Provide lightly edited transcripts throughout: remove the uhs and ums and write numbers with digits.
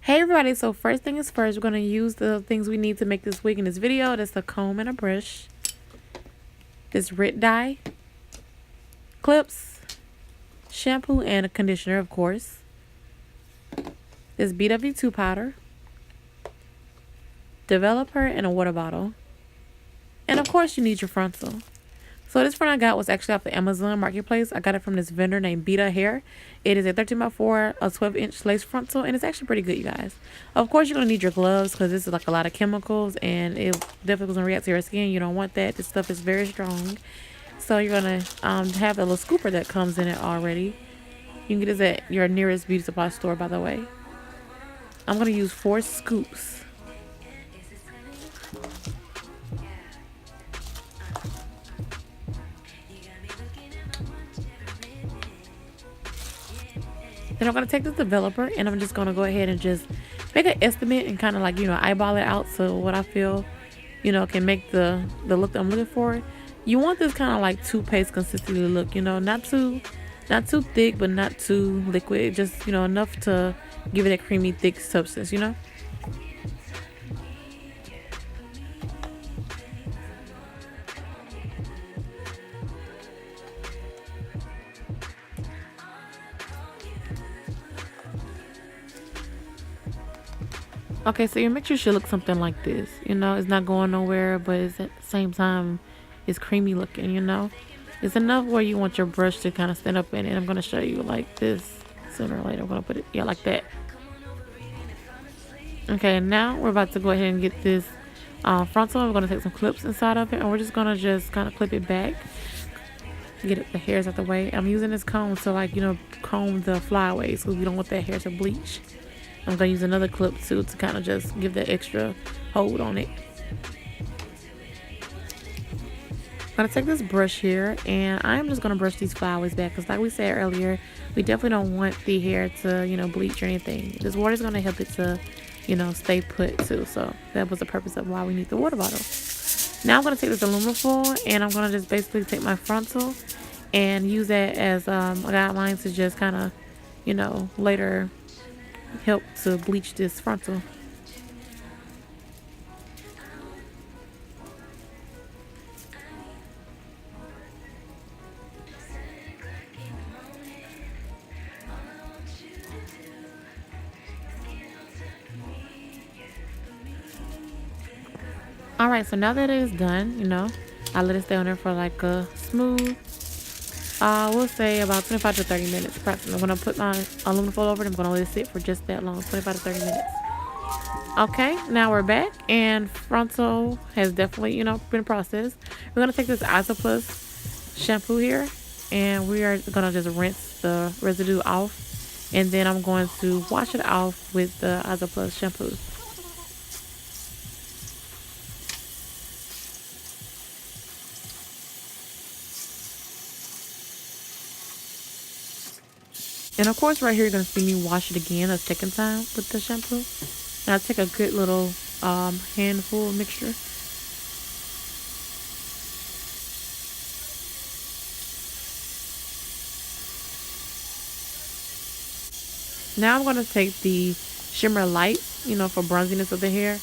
Hey everybody, so first thing is first, we're going to use the things we need to make this wig in this video. That's a comb and a brush, this red dye, clips, shampoo and a conditioner, of course, this BW2 powder, developer, and a water bottle, and of course you need your frontal. So this front I got was actually off the Amazon marketplace. I got it from this vendor named Beta Hair. It is a 13x4, a 12-inch lace frontal, and it's actually pretty good, you guys. Of course, you're going to need your gloves because this is like a lot of chemicals, and it definitely going to react to your skin. You don't want that. This stuff is very strong. So you're going to have a little scooper that comes in it already. You can get this at your nearest beauty supply store, by the way. I'm going to use 4 scoops. Then I'm going to take this developer and I'm just going to go ahead and just make an estimate and kind of like, eyeball it out. So what I feel, can make the look that I'm looking for. You want this kind of like toothpaste consistency look, not too thick, but not too liquid. Just, enough to give it a creamy, thick substance, Okay, so your mixture should look something like this. It's not going nowhere, but it's at the same time, it's creamy looking, It's enough where you want your brush to kind of stand up in it. I'm going to show you like this sooner or later. I'm going to put it, like that. Okay, now we're about to go ahead and get this frontal. We're going to take some clips inside of it, and we're just going to kind of clip it back. Get the hairs out the way. I'm using this comb to comb the flyaways because we don't want that hair to bleach. I'm going to use another clip too to kind of just give that extra hold on it. I'm going to take this brush here and I'm just going to brush these flyaways back because like we said earlier, we definitely don't want the hair to, bleach or anything. This water is going to help it to, stay put too. So that was the purpose of why we need the water bottle. Now I'm going to take this aluminum foil and I'm going to just basically take my frontal and use that as a guideline to just kind of, later help to bleach this frontal. Alright, so now that it is done, I let it stay on there for like a smooth we'll say about 25 to 30 minutes approximately. When I put my aluminum foil over it, I'm going to let it sit for just that long, 25 to 30 minutes. Okay, now we're back and frontal has definitely, been processed. We're going to take this Issa Plus shampoo here and we are going to just rinse the residue off, and then I'm going to wash it off with the Issa Plus shampoo. And of course right here you're going to see me wash it again a second time with the shampoo. And I take a good little handful of mixture. Now I'm going to take the shimmer light, for bronziness of the hair.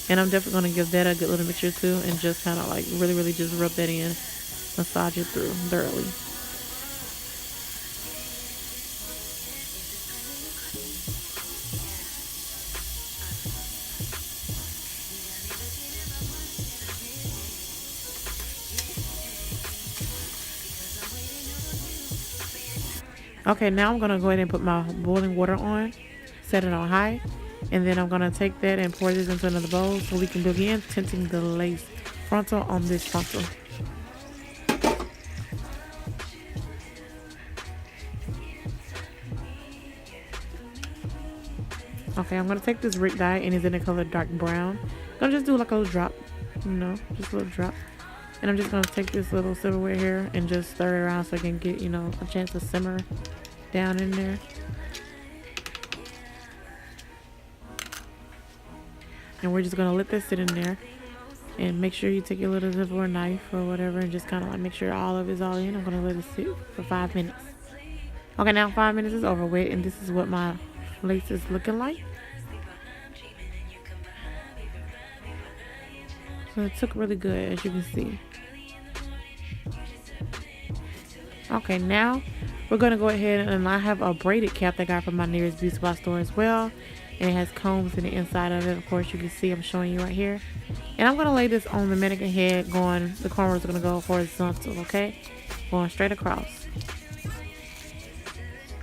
And I'm definitely going to give that a good little mixture too. And just kind of like really just rub that in. Massage it through thoroughly. Okay, now I'm gonna go ahead and put my boiling water on, set it on high, and then I'm gonna take that and pour this into another bowl so we can begin tinting the lace frontal on this frontal. Okay, I'm gonna take this Rick dye and it's in the color dark brown. I'm gonna just do like a little drop, you know, just a little drop. And I'm just gonna take this little silverware here and just stir it around so I can get, you know, a chance to simmer down in there. And we're just gonna let this sit in there. And make sure you take your little silverware knife or whatever and just kind of like make sure all of it's all in. I'm gonna let it sit for 5 minutes. Okay, now 5 minutes is over with, and this is what my lace is looking like. So it took really good, as you can see. Okay, now we're gonna go ahead, and I have a braided cap that I got from my nearest beauty supply store as well, and it has combs in the inside of it. Of course, you can see I'm showing you right here. And I'm gonna lay this on the mannequin head, going, the corners are gonna go horizontal, okay, going straight across.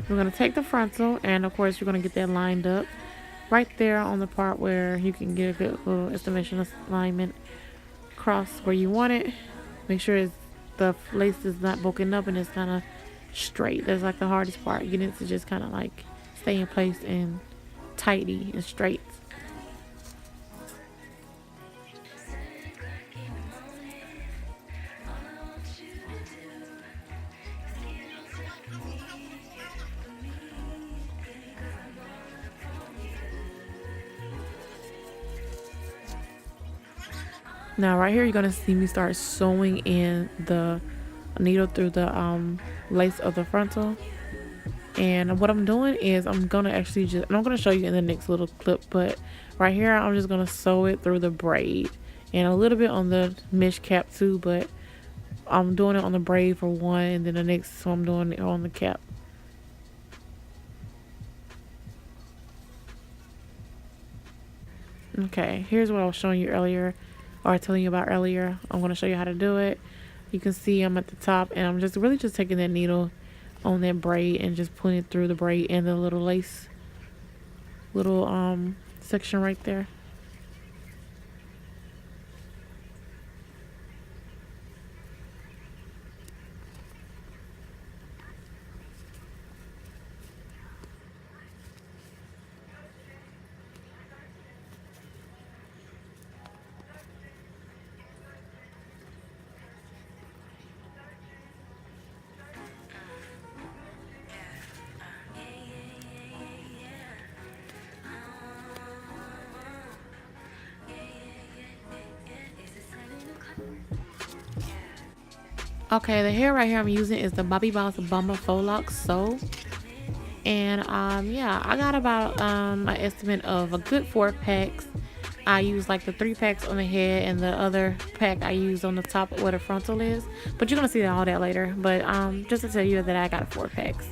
We're gonna take the frontal, and of course you're gonna get that lined up right there on the part where you can get a good little estimation of alignment across where you want it. Make sure the lace is not broken up and it's kind of straight. That's like the hardest part, getting it to just kind of like stay in place and tidy and straight. Now right here you're gonna see me start sewing in the needle through the lace of the frontal. And what I'm doing is I'm gonna actually just, and I'm gonna show you in the next little clip, but right here I'm just gonna sew it through the braid and a little bit on the mesh cap too, but I'm doing it on the braid for one, and then the next, so I'm doing it on the cap. Okay, here's what I was showing you earlier, or telling you about earlier. I'm going to show you how to do it. You can see I'm at the top, and I'm just really just taking that needle on that braid and just pulling it through the braid and the little lace little section right there. Okay, the hair right here I'm using is the Bobby Boss Bomber Faux Locs Sew. And yeah, I got about an estimate of a good 4 packs. I use like the 3 packs on the head, and the other pack I use on the top where the frontal is. But you're gonna see all that later. But just to tell you that I got 4 packs.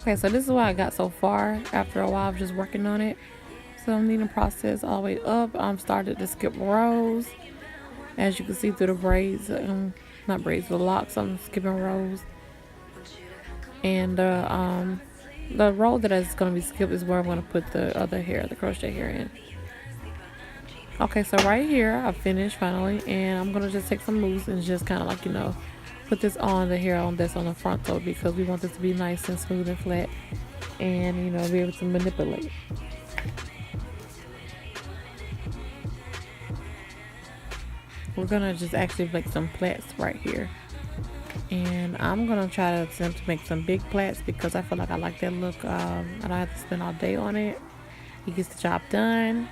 Okay, so this is what I got so far after a while of just working on it. So I'm needing process all the way up. I'm started to skip rows, as you can see through the braids, not braids, the locks. I'm skipping rows, and the row that is going to be skipped is where I'm going to put the other hair, the crochet hair, in. Okay, so right here I finished finally, and I'm going to just take some loose and just kind of like, you know, put this on the hair on this on the frontal, because we want this to be nice and smooth and flat, and you know, be able to manipulate. We're gonna just actually make some plaits right here, and I'm gonna try to attempt to make some big plaits because I feel like I like that look. I don't have to spend all day on it. It gets the job done,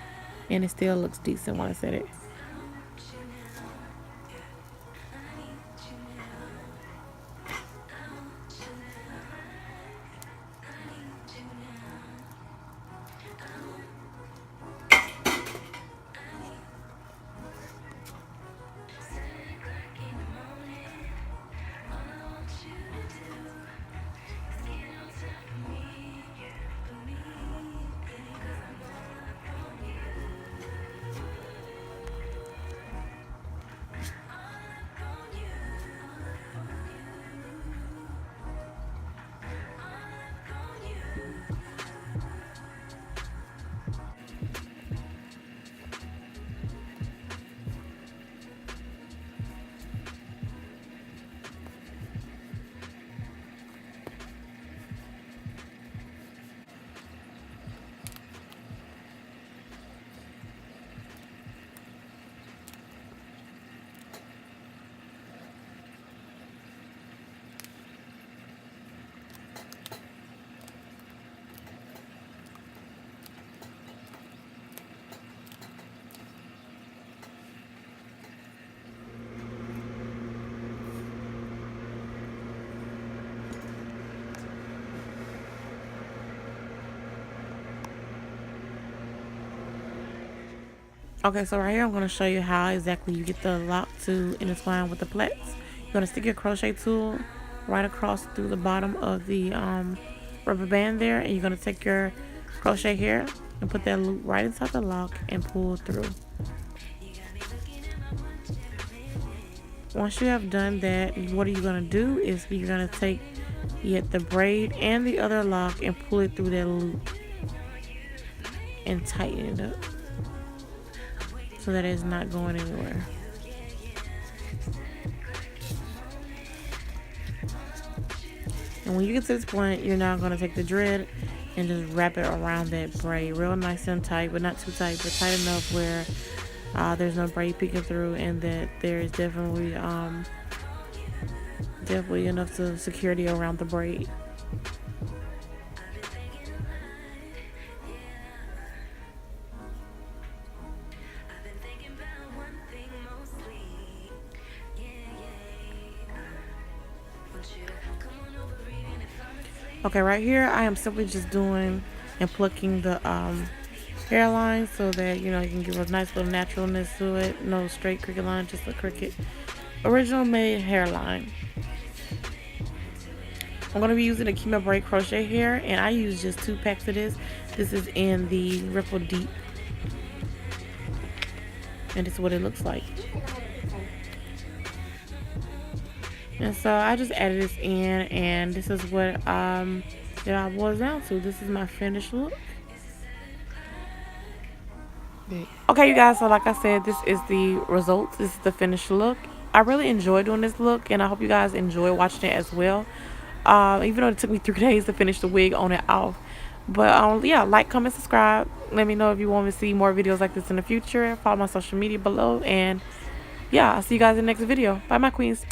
and it still looks decent when I set it. Okay, so right here I'm going to show you how exactly you get the lock to intertwine with the plaits. You're going to stick your crochet tool right across through the bottom of the rubber band there, and you're going to take your crochet here and put that loop right inside the lock and pull through. Once you have done that, what are you going to do is you're going to take the braid and the other lock and pull it through that loop and tighten it up so that it's not going anywhere. And when you get to this point, you're now going to take the thread and just wrap it around that braid real nice and tight, but not too tight, but tight enough where there's no braid peeking through, and that there is definitely enough to security around the braid. Okay, right here I am simply just doing and plucking the hairline so that you can give a nice little naturalness to it. No straight cricket line, just a cricket original made hairline. I'm going to be using a Kima braid crochet here, and I use just 2 packs of this. This is in the Ripple Deep, and this is what it looks like. And so I just added this in, and this is what it all boils down to. This is my finished look. Okay, you guys, so like I said, this is the results. This is the finished look. I really enjoy doing this look, and I hope you guys enjoy watching it as well. Even though it took me 3 days to finish the wig on and off. But yeah, like, comment, subscribe. Let me know if you want me to see more videos like this in the future. Follow my social media below, and yeah, I'll see you guys in the next video. Bye, my queens.